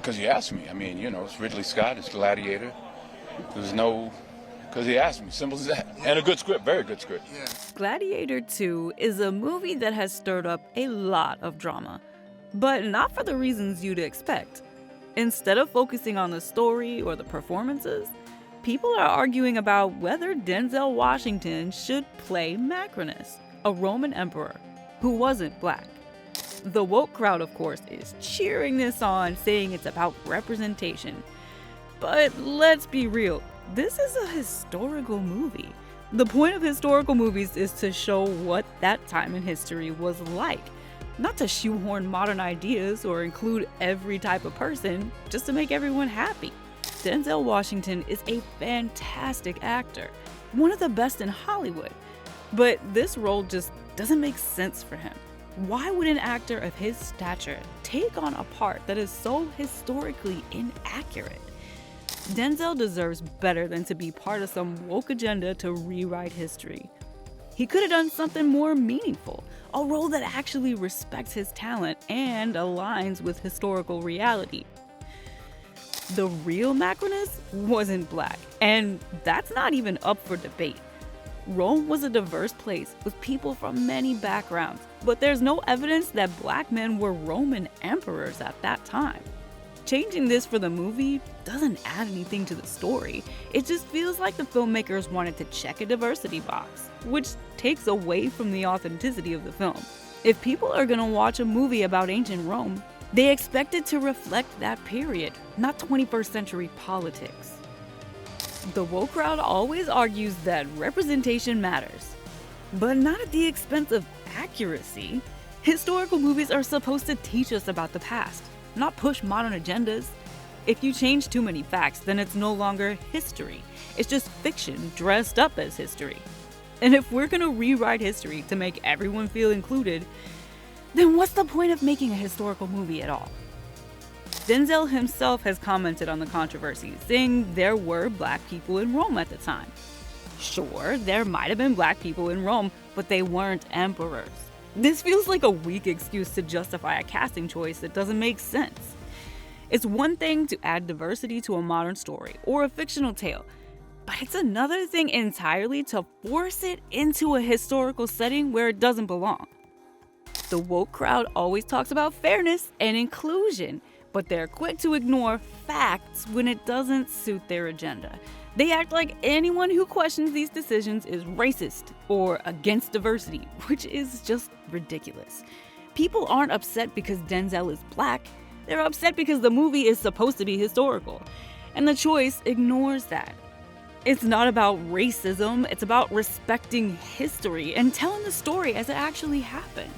because he asked me. I mean, it's Ridley Scott, it's Gladiator. There's no, because he asked me, simple as that. And a good script, very good script. Yeah. Gladiator 2 is a movie that has stirred up a lot of drama, but not for the reasons you'd expect. Instead of focusing on the story or the performances, people are arguing about whether Denzel Washington should play Macrinus, a Roman emperor who wasn't black. The woke crowd, of course, is cheering this on, saying it's about representation. But let's be real, this is a historical movie. The point of historical movies is to show what that time in history was like, not to shoehorn modern ideas or include every type of person just to make everyone happy. Denzel Washington is a fantastic actor, one of the best in Hollywood, but this role just doesn't make sense for him. Why would an actor of his stature take on a part that is so historically inaccurate? Denzel deserves better than to be part of some woke agenda to rewrite history. He could have done something more meaningful, a role that actually respects his talent and aligns with historical reality. The real Macrinus wasn't black, and that's not even up for debate. Rome was a diverse place with people from many backgrounds, but there's no evidence that black men were Roman emperors at that time. Changing this for the movie doesn't add anything to the story. It just feels like the filmmakers wanted to check a diversity box, which takes away from the authenticity of the film. If people are gonna watch a movie about ancient Rome, they expect it to reflect that period, not 21st century politics. The woke crowd always argues that representation matters, but not at the expense of accuracy. Historical movies are supposed to teach us about the past, not push modern agendas. If you change too many facts, then it's no longer history. It's just fiction dressed up as history. And if we're gonna rewrite history to make everyone feel included, then what's the point of making a historical movie at all? Denzel himself has commented on the controversy, saying there were black people in Rome at the time. Sure, there might have been black people in Rome, but they weren't emperors. This feels like a weak excuse to justify a casting choice that doesn't make sense. It's one thing to add diversity to a modern story or a fictional tale, but it's another thing entirely to force it into a historical setting where it doesn't belong. The woke crowd always talks about fairness and inclusion, but they're quick to ignore facts when it doesn't suit their agenda. They act like anyone who questions these decisions is racist or against diversity, which is just ridiculous. People aren't upset because Denzel is black. They're upset because the movie is supposed to be historical, and the choice ignores that. It's not about racism, it's about respecting history and telling the story as it actually happened.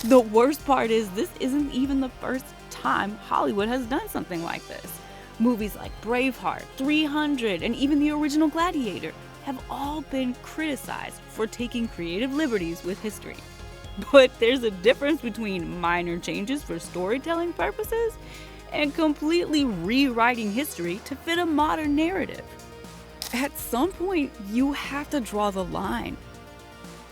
The worst part is this isn't even the first time Hollywood has done something like this. Movies like Braveheart, 300, and even the original Gladiator have all been criticized for taking creative liberties with history. But there's a difference between minor changes for storytelling purposes and completely rewriting history to fit a modern narrative. At some point, you have to draw the line.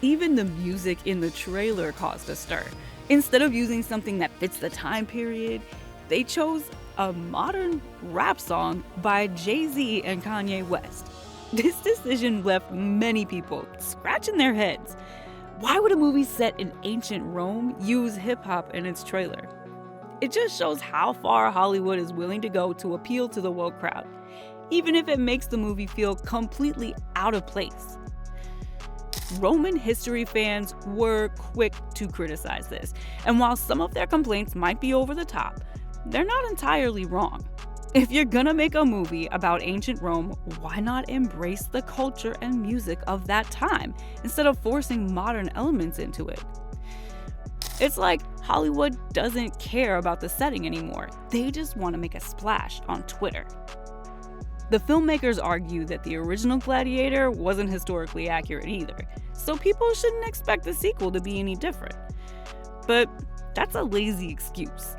Even the music in the trailer caused a stir. Instead of using something that fits the time period, they chose a modern rap song by Jay-Z and Kanye West. This decision left many people scratching their heads. Why would a movie set in ancient Rome use hip-hop in its trailer? It just shows how far Hollywood is willing to go to appeal to the woke crowd, even if it makes the movie feel completely out of place. Roman history fans were quick to criticize this, and while some of their complaints might be over the top, they're not entirely wrong. If you're gonna make a movie about ancient Rome, why not embrace the culture and music of that time instead of forcing modern elements into it? It's like Hollywood doesn't care about the setting anymore. They just want to make a splash on Twitter. The filmmakers argue that the original Gladiator wasn't historically accurate either, so people shouldn't expect the sequel to be any different. But that's a lazy excuse.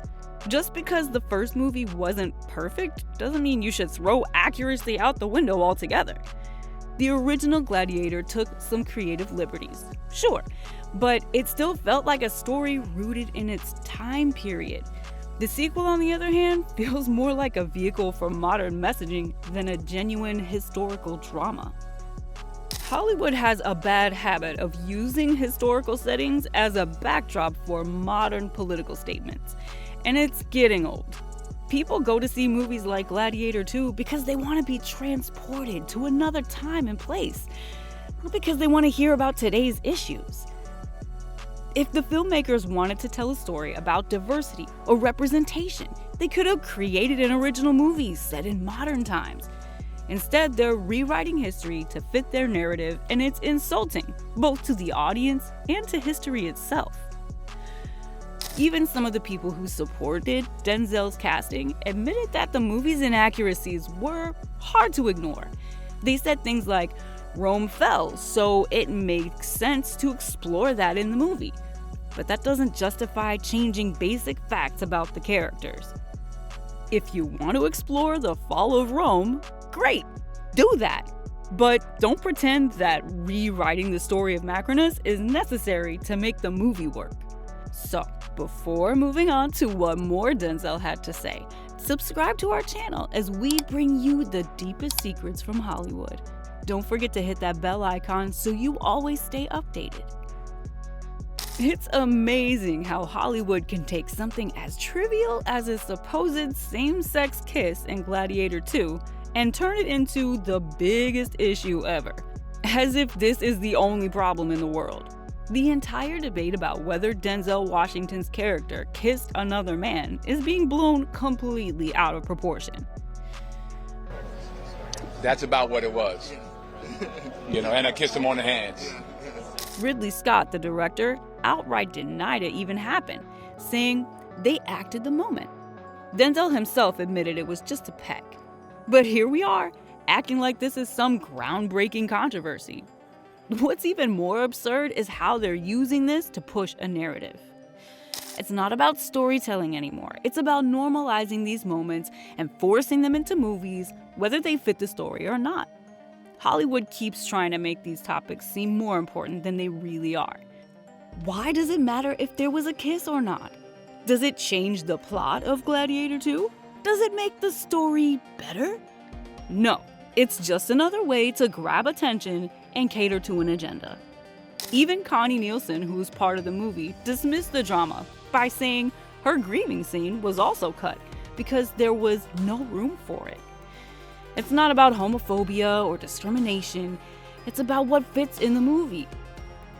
Just because the first movie wasn't perfect doesn't mean you should throw accuracy out the window altogether. The original Gladiator took some creative liberties, sure, but it still felt like a story rooted in its time period. The sequel, on the other hand, feels more like a vehicle for modern messaging than a genuine historical drama. Hollywood has a bad habit of using historical settings as a backdrop for modern political statements, and it's getting old. People go to see movies like Gladiator 2 because they want to be transported to another time and place, not because they want to hear about today's issues. If the filmmakers wanted to tell a story about diversity or representation, they could have created an original movie set in modern times. Instead, they're rewriting history to fit their narrative, and it's insulting, both to the audience and to history itself. Even some of the people who supported Denzel's casting admitted that the movie's inaccuracies were hard to ignore. They said things like, Rome fell, so it makes sense to explore that in the movie. But that doesn't justify changing basic facts about the characters. If you want to explore the fall of Rome, great, do that. But don't pretend that rewriting the story of Macrinus is necessary to make the movie work. So, before moving on to what more Denzel had to say, subscribe to our channel as we bring you the deepest secrets from Hollywood. Don't forget to hit that bell icon so you always stay updated. It's amazing how Hollywood can take something as trivial as a supposed same-sex kiss in Gladiator 2 and turn it into the biggest issue ever, as if this is the only problem in the world. The entire debate about whether Denzel Washington's character kissed another man is being blown completely out of proportion. That's about what it was. And I kissed him on the hands. Ridley Scott, the director, outright denied it even happened, saying they acted the moment. Denzel himself admitted it was just a peck. But here we are, acting like this is some groundbreaking controversy. What's even more absurd is how they're using this to push a narrative. It's not about storytelling anymore. It's about normalizing these moments and forcing them into movies, whether they fit the story or not. Hollywood keeps trying to make these topics seem more important than they really are. Why does it matter if there was a kiss or not? Does it change the plot of Gladiator 2? Does it make the story better? No, it's just another way to grab attention and cater to an agenda. Even Connie Nielsen, who's part of the movie, dismissed the drama by saying her grieving scene was also cut because there was no room for it. It's not about homophobia or discrimination, it's about what fits in the movie.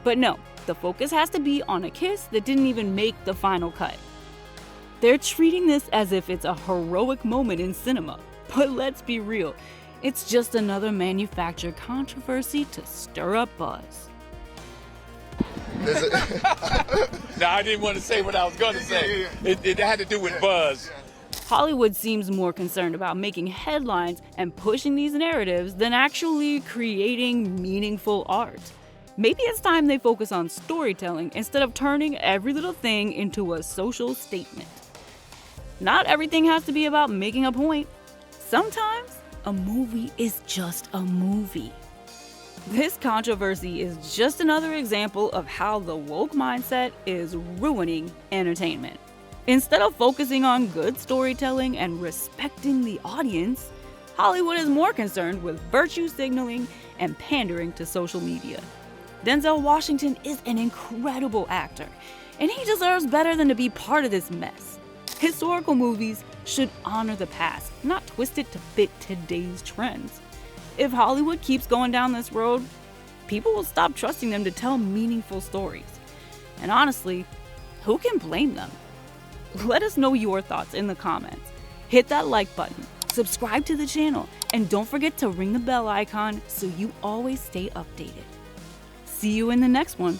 But no, the focus has to be on a kiss that didn't even make the final cut. They're treating this as if it's a heroic moment in cinema, but let's be real, it's just another manufactured controversy to stir up buzz. No, I didn't want to say what I was going to say. It had to do with buzz. Hollywood seems more concerned about making headlines and pushing these narratives than actually creating meaningful art. Maybe it's time they focus on storytelling instead of turning every little thing into a social statement. Not everything has to be about making a point. Sometimes a movie is just a movie. This controversy is just another example of how the woke mindset is ruining entertainment. Instead of focusing on good storytelling and respecting the audience, Hollywood is more concerned with virtue signaling and pandering to social media. Denzel Washington is an incredible actor, and he deserves better than to be part of this mess. Historical movies should honor the past, not twist it to fit today's trends. If Hollywood keeps going down this road, people will stop trusting them to tell meaningful stories. And honestly, who can blame them? Let us know your thoughts in the comments. Hit that like button, subscribe to the channel, and don't forget to ring the bell icon so you always stay updated. See you in the next one.